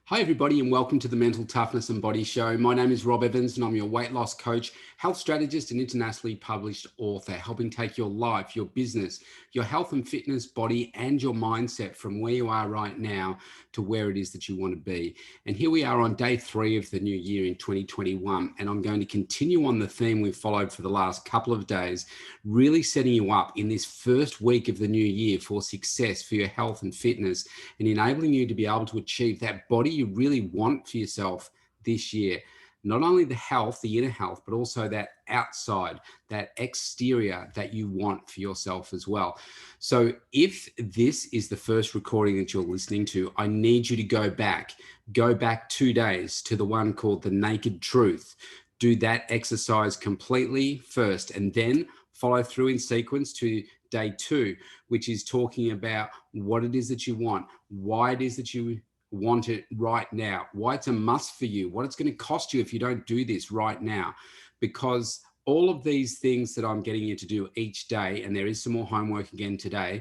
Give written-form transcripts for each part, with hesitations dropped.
Hi, everybody, and welcome to the Mental Toughness and Body Show. My name is Rob Evans, and I'm your weight loss coach, health strategist, and internationally published author, helping take your life, your business, your health and fitness, body, and your mindset from where you are right now to where it is that you want to be. And here we are on day 3 of the new year in 2021, and I'm going to continue on the theme we've followed for the last couple of days, really setting you up in this first week of the new year for success for your health and fitness, and enabling you to be able to achieve that body you really want for yourself this year. Not only the health, the inner health, but also that outside, that exterior that you want for yourself as well. So if this is the first recording that you're listening to, I need you to go back 2 days to the one called The Naked Truth. Do that exercise completely first, and then follow through in sequence to day 2, which is talking about what it is that you want, why it is that you want it right now, why it's a must for you, what it's going to cost you if you don't do this right now. Because all of these things that I'm getting you to do each day, and there is some more homework again today,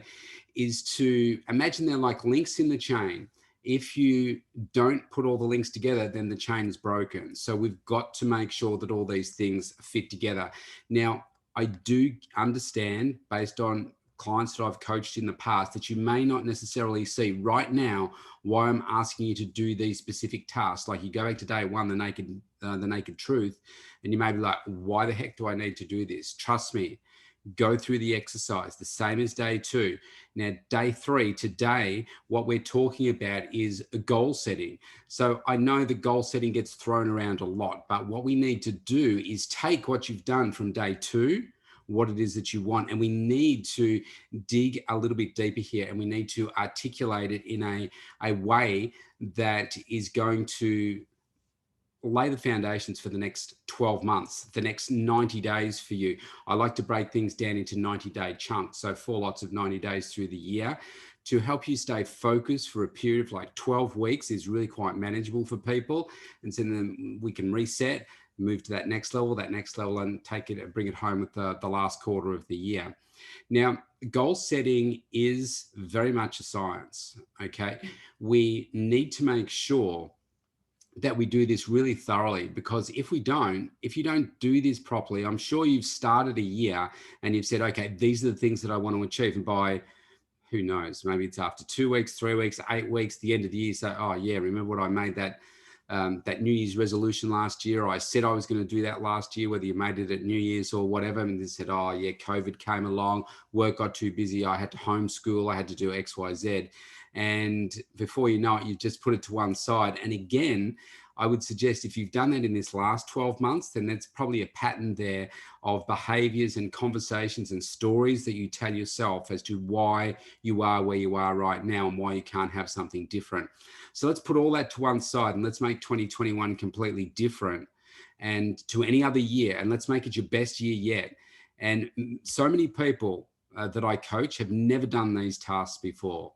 is to imagine they're like links in the chain. If you don't put all the links together, then the chain is broken. So we've got to make sure that all these things fit together. Now, I do understand, based on clients that I've coached in the past, that you may not necessarily see right now why I'm asking you to do these specific tasks. Like, you go back to day 1, the naked truth, and you may be like, why the heck do I need to do this? Trust me, go through the exercise, the same as day 2. Now, day 3, today, what we're talking about is goal setting. So I know the goal setting gets thrown around a lot, but what we need to do is take what you've done from day 2, what it is that you want, and we need to dig a little bit deeper here, and we need to articulate it in a way that is going to lay the foundations for the next 12 months, the next 90 days for you. I like to break things down into 90-day chunks, so 4 lots of 90 days through the year, to help you stay focused for a period of like 12 weeks is really quite manageable for people. And so then we can reset, move to that next level, and take it, bring it home with the last quarter of the year. Now, goal setting is very much a science, okay? We need to make sure that we do this really thoroughly, because if you don't do this properly, I'm sure you've started a year and you've said, okay, these are the things that I want to achieve. And by, who knows, maybe it's after 2 weeks, 3 weeks, 8 weeks, the end of the year, say, oh yeah, remember what I made that New Year's resolution last year? I said I was going to do that last year, whether you made it at New Year's or whatever. And they said, oh yeah, COVID came along, work got too busy, I had to homeschool, I had to do X, Y, Z. And before you know it, you've just put it to one side. And again, I would suggest if you've done that in this last 12 months, then that's probably a pattern there of behaviors and conversations and stories that you tell yourself as to why you are where you are right now and why you can't have something different. So let's put all that to one side and let's make 2021 completely different and to any other year. And let's make it your best year yet. And so many people that I coach have never done these tasks before.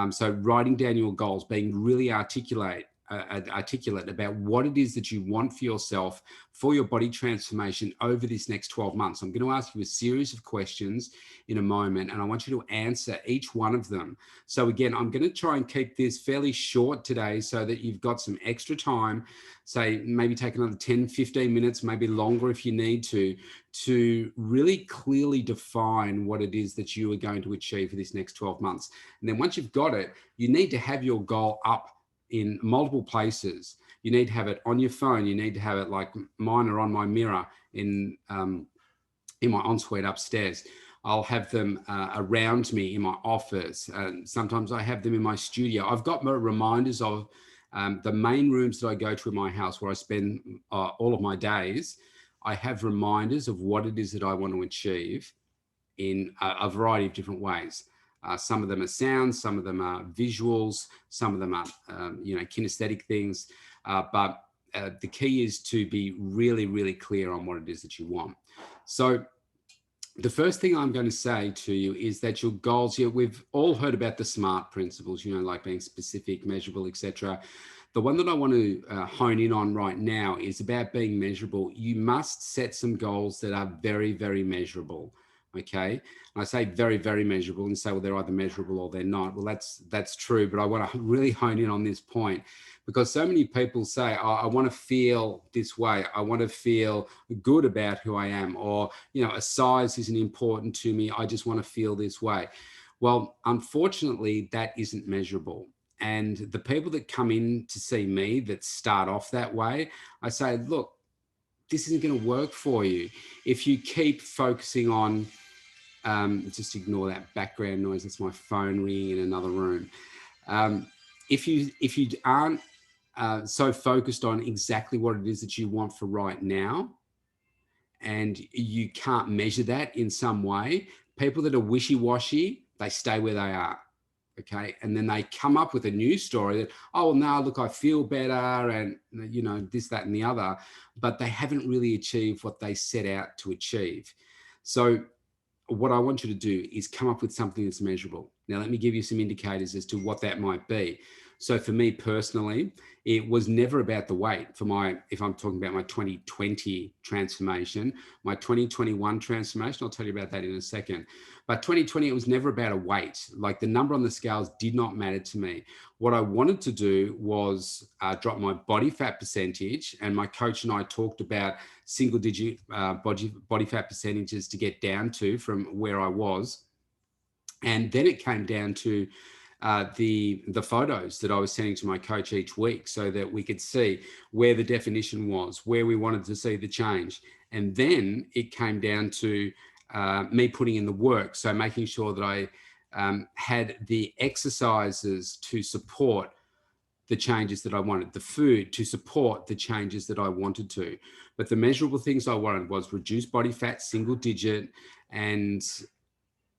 So writing down your goals, being really articulate about what it is that you want for yourself, for your body transformation over this next 12 months. I'm going to ask you a series of questions in a moment, and I want you to answer each one of them. So again, I'm going to try and keep this fairly short today so that you've got some extra time, say maybe take another 10, 15 minutes, maybe longer if you need to really clearly define what it is that you are going to achieve for this next 12 months. And then once you've got it, you need to have your goal up in multiple places. You need to have it on your phone. You need to have it, like mine are on my mirror in my ensuite upstairs. I'll have them around me in my office. Sometimes I have them in my studio. I've got my reminders of the main rooms that I go to in my house where I spend all of my days. I have reminders of what it is that I want to achieve in a variety of different ways. Some of them are sounds, some of them are visuals, some of them are, kinesthetic things. But the key is to be really, really clear on what it is that you want. So the first thing I'm going to say to you is that your goals, we've all heard about the SMART principles, like being specific, measurable, etc. The one that I want to hone in on right now is about being measurable. You must set some goals that are very, very measurable. Okay. And I say very, very measurable, and say, well, they're either measurable or they're not. Well, that's true. But I want to really hone in on this point, because so many people say, oh, I want to feel this way. I want to feel good about who I am, or, a size isn't important to me. I just want to feel this way. Well, unfortunately, that isn't measurable. And the people that come in to see me that start off that way, I say, look, this isn't going to work for you. If you keep focusing on, just ignore that background noise. That's my phone ringing in another room. If you aren't so focused on exactly what it is that you want for right now, and you can't measure that in some way, people that are wishy-washy, they stay where they are. Okay. And then they come up with a new story that, oh, well, now look, I feel better, and, this, that, and the other, but they haven't really achieved what they set out to achieve. So what I want you to do is come up with something that's measurable. Now, let me give you some indicators as to what that might be. So for me personally, it was never about the weight. If I'm talking about my 2020 transformation, my 2021 transformation, I'll tell you about that in a second. But 2020, it was never about a weight. Like, the number on the scales did not matter to me. What I wanted to do was drop my body fat percentage, and my coach and I talked about single digit body fat percentages to get down to from where I was. And then it came down to the photos that I was sending to my coach each week, so that we could see where the definition was, where we wanted to see the change. And then it came down to me putting in the work. So making sure that I had the exercises to support the changes that I wanted, the food to support the changes that I wanted to. But the measurable things I wanted was reduce body fat, single digit, and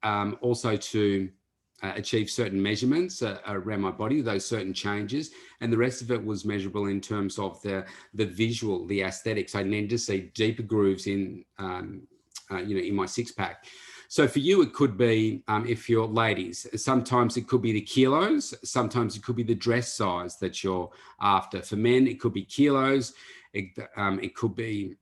also to achieve certain measurements around my body, those certain changes. And the rest of it was measurable in terms of the visual, the aesthetics. I needed to see deeper grooves in my six pack. So for you, it could be, if you're ladies, sometimes it could be the kilos, sometimes it could be the dress size that you're after. For men, it could be kilos, it could be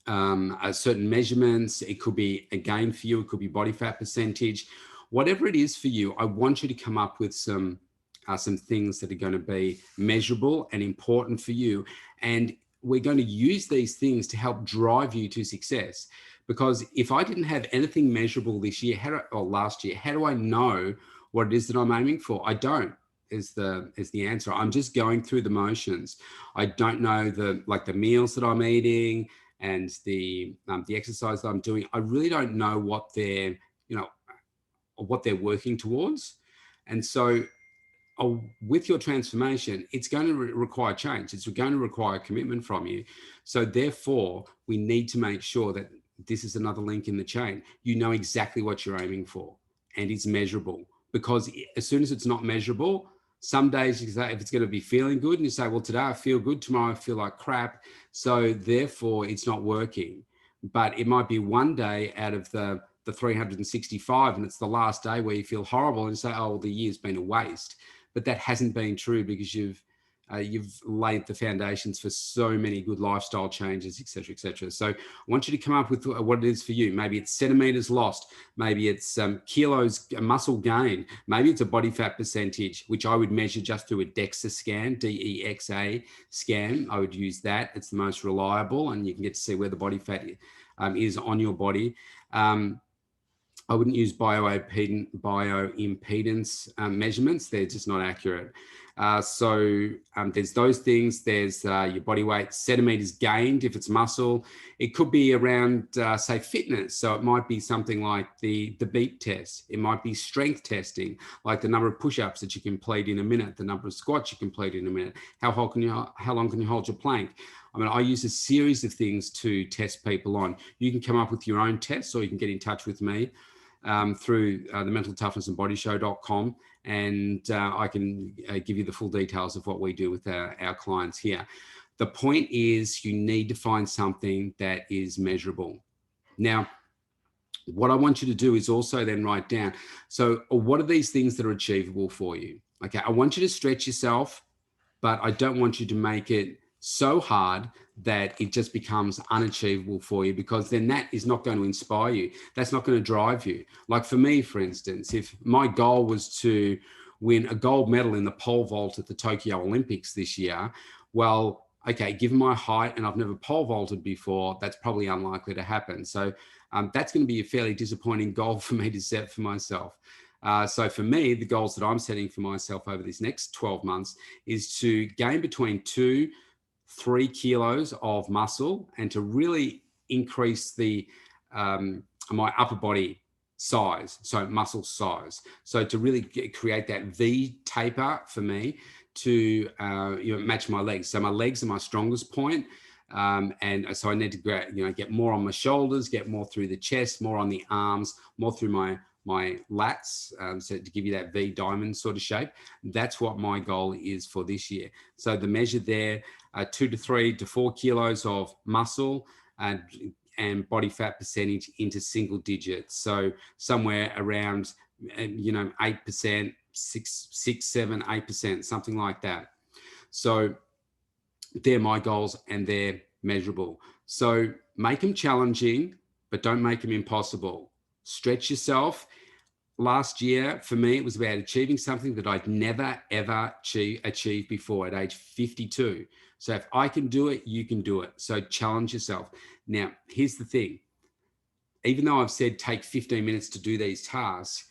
certain measurements, it could be, again, for you, it could be body fat percentage. Whatever it is for you, I want you to come up with some things that are going to be measurable and important for you. And we're going to use these things to help drive you to success. Because if I didn't have anything measurable this year or last year, how do I know what it is that I'm aiming for? I don't, is the answer. I'm just going through the motions. I don't know the meals that I'm eating and the exercise that I'm doing. I really don't know what they're working towards. And so with your transformation, it's going to require change. It's going to require commitment from you. So therefore, we need to make sure that this is another link in the chain. You know exactly what you're aiming for, and it's measurable. Because as soon as it's not measurable, some days you say, if it's going to be feeling good, and you say, well, today I feel good, tomorrow I feel like crap. So therefore, it's not working. But it might be one day out of the 365, and it's the last day where you feel horrible, and you say, oh, well, the year's been a waste. But that hasn't been true, because you've laid the foundations for so many good lifestyle changes, et cetera, et cetera. So I want you to come up with what it is for you. Maybe it's centimeters lost. Maybe it's kilos muscle gain. Maybe it's a body fat percentage, which I would measure just through a DEXA scan, DEXA scan. I would use that. It's the most reliable, and you can get to see where the body fat is on your body. I wouldn't use bioimpedance measurements. They're just not accurate. So there's those things. There's your body weight, centimeters gained if it's muscle. It could be around, say, fitness. So it might be something like the beep test. It might be strength testing, like the number of push-ups that you complete in a minute, the number of squats you complete in a minute, how long can you hold your plank. I mean, I use a series of things to test people on. You can come up with your own tests, or you can get in touch with me through the mentaltoughnessandbodyshow.com, and I can give you the full details of what we do with our clients here. The point is, you need to find something that is measurable. Now, what I want you to do is also then write down, so what are these things that are achievable for you? Okay, I want you to stretch yourself, but I don't want you to make it so hard that it just becomes unachievable for you, because then that is not going to inspire you. That's not going to drive you. Like for me, for instance, if my goal was to win a gold medal in the pole vault at the Tokyo Olympics this year, well, okay, given my height and I've never pole vaulted before, that's probably unlikely to happen. So that's going to be a fairly disappointing goal for me to set for myself. So for me, the goals that I'm setting for myself over these next 12 months is to gain between 2-3 kilos of muscle, and to really increase the my upper body size, so muscle size. So to really create that V taper for me to match my legs. So my legs are my strongest point. And so I need to get more on my shoulders, get more through the chest, more on the arms, more through my lats, so to give you that V diamond sort of shape. That's what my goal is for this year. So the measure there, 2 to 3 to 4 kilos of muscle and body fat percentage into single digits. So somewhere around 8%, 6, 7, 8%, something like that. So they're my goals, and they're measurable. So make them challenging, but don't make them impossible. Stretch yourself. Last year, for me, it was about achieving something that I'd never, ever achieved before at age 52. So if I can do it, you can do it. So challenge yourself. Now, here's the thing. Even though I've said take 15 minutes to do these tasks,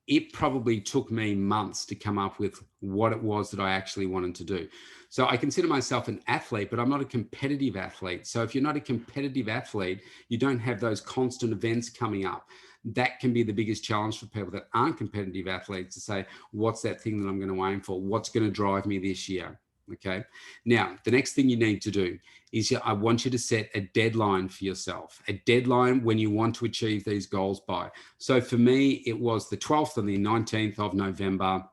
it probably took me months to come up with what it was that I actually wanted to do. So I consider myself an athlete, but I'm not a competitive athlete. So if you're not a competitive athlete, you don't have those constant events coming up. That can be the biggest challenge for people that aren't competitive athletes, to say, what's that thing that I'm going to aim for? What's going to drive me this year? Okay. Now, the next thing you need to do is I want you to set a deadline for yourself, a deadline when you want to achieve these goals by. So for me, it was the 12th and the 19th of November,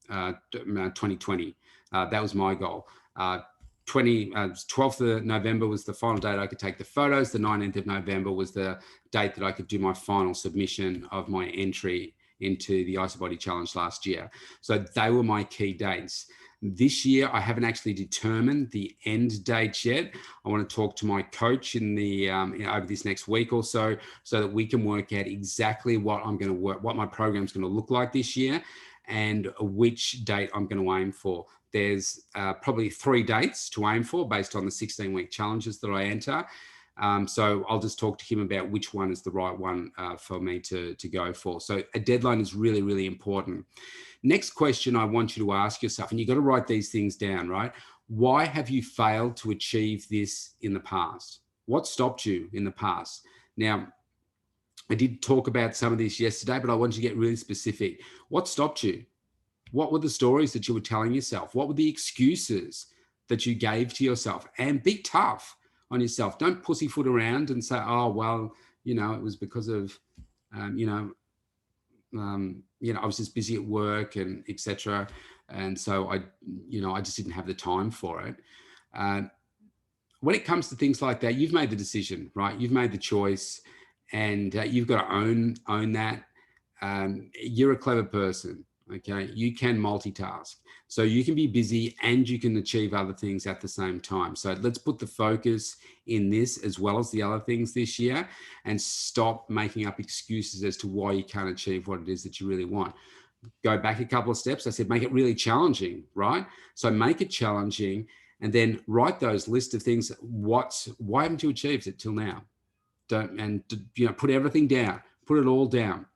2020. That was my goal. 12th of November was the final date I could take the photos. The 19th of November was the date that I could do my final submission of my entry into the IsoBody Challenge last year. So they were my key dates. This year, I haven't actually determined the end date yet. I want to talk to my coach in the over this next week or so that we can work out exactly what my program is going to look like this year, and which date I'm going to aim for. There's probably 3 dates to aim for based on the 16-week challenges that I enter. So I'll just talk to him about which one is the right one for me to go for. So a deadline is really, really important. Next question I want you to ask yourself, and you've got to write these things down, right? Why have you failed to achieve this in the past? What stopped you in the past? Now, I did talk about some of this yesterday, but I want you to get really specific. What stopped you? What were the stories that you were telling yourself? What were the excuses that you gave to yourself? And be tough on yourself. Don't pussyfoot around and say, oh, well, it was because of, I was just busy at work and etc. And so I just didn't have the time for it. When it comes to things like that, you've made the decision, right? You've made the choice, and you've got to own that. You're a clever person. Okay, you can multitask. So you can be busy and you can achieve other things at the same time. So let's put the focus in this as well as the other things this year, and stop making up excuses as to why you can't achieve what it is that you really want. Go back a couple of steps. I said, make it really challenging, right? So make it challenging, and then write those list of things. Why haven't you achieved it till now? Put everything down, put it all down.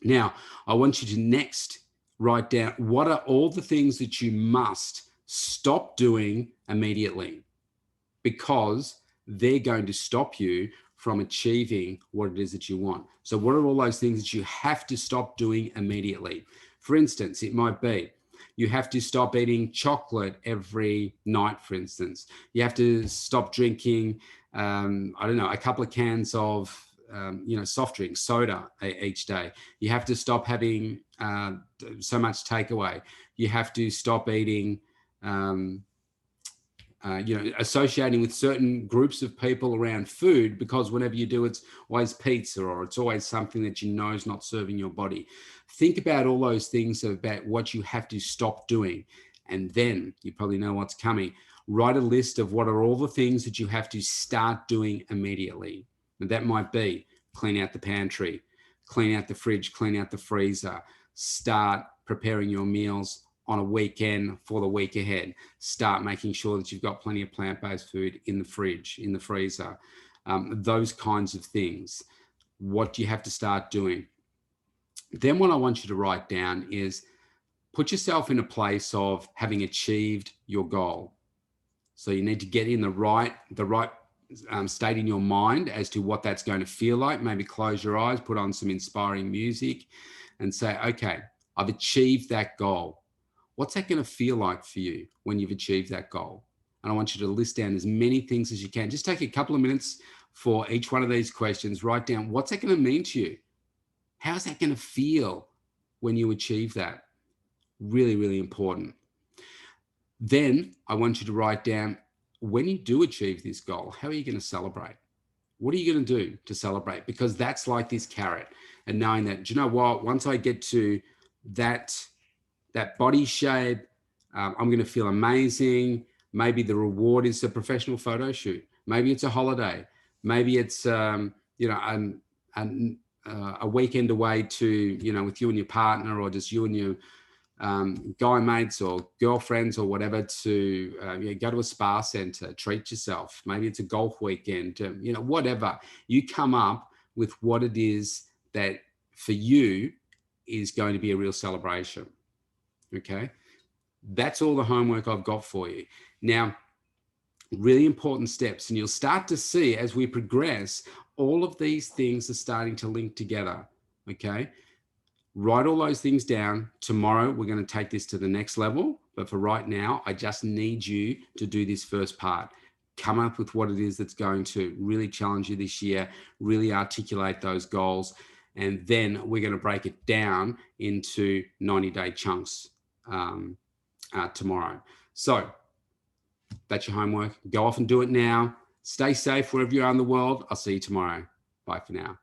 Now, I want you to next write down, what are all the things that you must stop doing immediately, because they're going to stop you from achieving what it is that you want. So what are all those things that you have to stop doing immediately? For instance, it might be you have to stop eating chocolate every night, for instance. You have to stop drinking, a couple of cans of soft drinks, soda each day. You have to stop having so much takeaway. You have to stop eating, associating with certain groups of people around food, because whenever you do, it's always pizza, or it's always something that you know is not serving your body. Think about all those things, about what you have to stop doing. And then you probably know what's coming. Write a list of what are all the things that you have to start doing immediately. And that might be clean out the pantry, clean out the fridge, clean out the freezer, start preparing your meals on a weekend for the week ahead. Start making sure that you've got plenty of plant-based food in the fridge, in the freezer, those kinds of things. What do you have to start doing? Then what I want you to write down is put yourself in a place of having achieved your goal. So you need to get in the right state in your mind as to what that's going to feel like. Maybe close your eyes, put on some inspiring music and say, okay, I've achieved that goal. What's that going to feel like for you when you've achieved that goal? And I want you to list down as many things as you can. Just take a couple of minutes for each one of these questions. Write down, what's that going to mean to you? How's that going to feel when you achieve that? Really, really important. Then I want you to write down, when you do achieve this goal, how are you going to celebrate? What are you going to do to celebrate? Because that's like this carrot, and knowing that, do you know what, once I get to that body shape, I'm going to feel amazing. Maybe the reward is a professional photo shoot. Maybe it's a holiday. Maybe it's, a weekend away to, with you and your partner, or just you and your guy mates or girlfriends or whatever, to go to a spa center, treat yourself. Maybe it's a golf weekend, whatever. You come up with what it is that for you is going to be a real celebration. Okay, that's all the homework I've got for you. Now, really important steps, and you'll start to see as we progress, all of these things are starting to link together. Okay, write all those things down. Tomorrow, we're going to take this to the next level. But for right now, I just need you to do this first part. Come up with what it is that's going to really challenge you this year, really articulate those goals. And then we're going to break it down into 90-day chunks tomorrow. So that's your homework. Go off and do it now. Stay safe wherever you are in the world. I'll see you tomorrow. Bye for now.